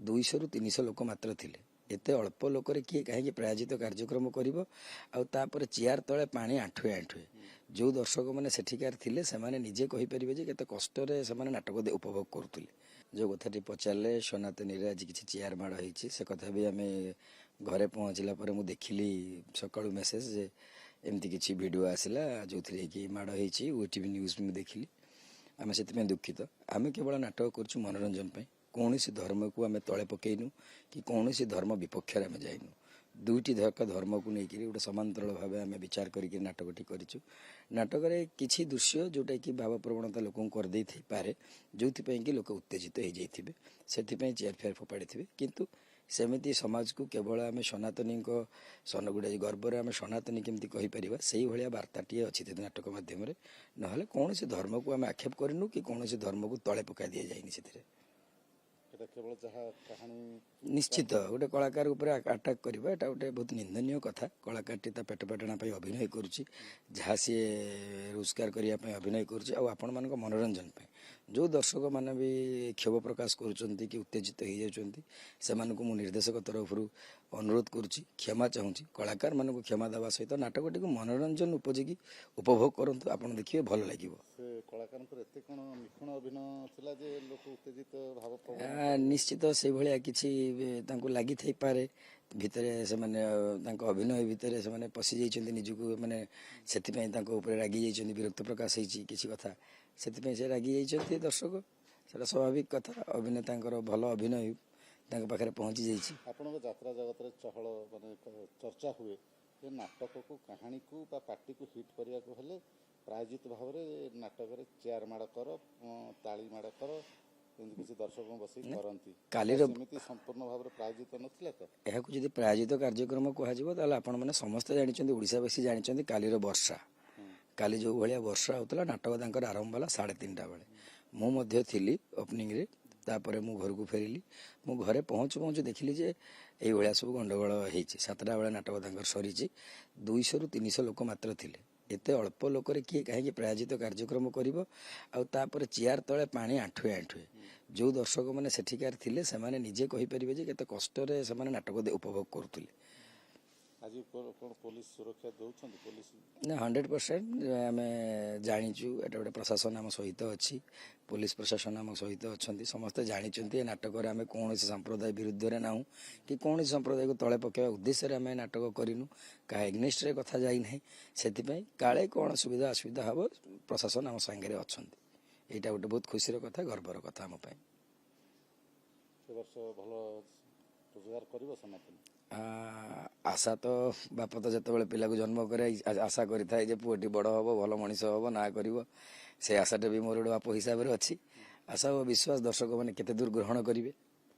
200 ରୁ 300 लोक मात्र थिले एते अल्प लोकरे किए कहीं प्रायोजित कार्यक्रम करिवो आ तापर चेयर तले पानी आंठुए आंठुए जो दर्शक मैंने सेठिकार थिले से माने निजे कहि परिबे जे केते कष्टरे से माने नाटक उपभोग करुथिले जो कथाटी पचारे सनातनी आज किसी चेयर माड़ होती से कथा भी आम घरे पहुँचला पर मु देखिली सकाळु मेसेज जे एमती किसी वीडियो आसला जो थी कि माड़ होती ओटीवी न्यूज भी देखिली आम से दुखित आम केवल नाटक कर मनोरंजन कौन धर्म को आम तले पकईनु कि कौन धर्म विपक्ष आम जाइनु दुईटी धर्म को लेकिन गोटे समांतराल भाव आम विचार करके नाटकटी करूँ नाटक किसी दृश्य जोटा कि भाव प्रवणता लोक करदे पारे जो कि लोक उत्तेजित हो जाइए से चेयर फेयर फोपाड़ी थे किंतु सेमती समाज को केवल आम सनातनी गोटे गर्वर आम सनातनी केमती कहीपर से भाया वार्ताटी अच्छी नाटक मध्यम ना कौन धर्म को आम आक्षेप करनु कि कौन धर्म को तले पका दि जाए से निश्चित गोटे कलाकार उपर अटाक करवा एटा गोटे बहुत निंदनीय कथा कलाकारटी पेट पाटणा अभिनय करुच्ची जहाँ सी रोजगार करने अभिनय कर मनोरंजन जो दर्शक मैंने भी क्षोभ प्रकाश करुँच कि उत्तेजित हो जाती निर्देशक तरफ अनुरोध करुच्ची क्षमा चाहूँगी कलाकार मानक क्षमा देवा सहित नाटकटी को मनोरंजन उपयोगी उपभोग करूँ आप देखिए भल लगे निश्चित से भाया किसी लगी थी पारे भितर से माने अभिनय भितर से माने पशि जाइछन्ति निजको माने सेतिपई तांको ऊपर रागी जाइछन्ति विरक्त प्रकाश होइछि किसी कथा सेतिपई से रागी जाइछन्ति दर्शक सेटा स्वाभाविक कथा अभिनेतांकर भल अभिनय तांको पाखरे पहुंची जाइछि आपनको यात्रा जगत रे चहल माने चर्चा हुए जे नाटक को कहानी को बा पार्टी को हिट करिया को हेले प्रायोजित भाव रे नाटक रे चेयर माड़ कर ताली माड़ कर दर्शक बस करती संपूर्ण भाव प्रायोजित नथिला तो यह जब प्रायोजित कार्यक्रम कहुए आपण मैंने समस्ते जानते ओडावासी जानते कालीर वर्षा काली जो भाया वर्षा होता नाटक तांकर आरंभ होला 3:30 बेले मुझे थी ओपनिंग रे तापर मु घर को फेरिली मु घरे पहुँचु पहुँचु देखिली जे ये भाया सब गंडगोल होती 7टा बेले नाटक तांकर सरी 200 ରୁ 300 लोक मात्र थिले एते अल्प लोकरे किए कहीं प्रायोजित कार्यक्रम करिवो आ तापर चेयर तले पानी आंठुए आंठुए जो दर्शक मैंने सेठिकार थिले से माने निजे कहि परिबे जे केते कष्टरे से माने नाटक उपभोग करुथिले आज पुलिस सुरक्षा दउछन पुलिस ना 100% आम जाचु एटा गोटे प्रशासन आम सहित अच्छी पुलिस प्रशासन आम सहित अच्छा समस्ते जानते नाटक आम कौन संप्रदाय विरुद्ध में ना कि कौन संप्रदाय को तले पकड़ा उद्देश्य आम नाटक करूँ क्या एग्नेस्ट कथा जाना से काले कौन सुविधा असुविधा हम प्रशासन आम सांगे अच्छा यहाँ गोटे बहुत खुशी कथा गर्वर कथा आम आशा तो बाप तो जिते पिला को जन्म करे आशा करें पुटी बड़ हम भल मनीष हम ना कर से आशाटा भी मोर गोटे बाप हिसाब से अच्छी आशा और विश्वास दर्शक मैंने केते दूर ग्रहण करेंगे।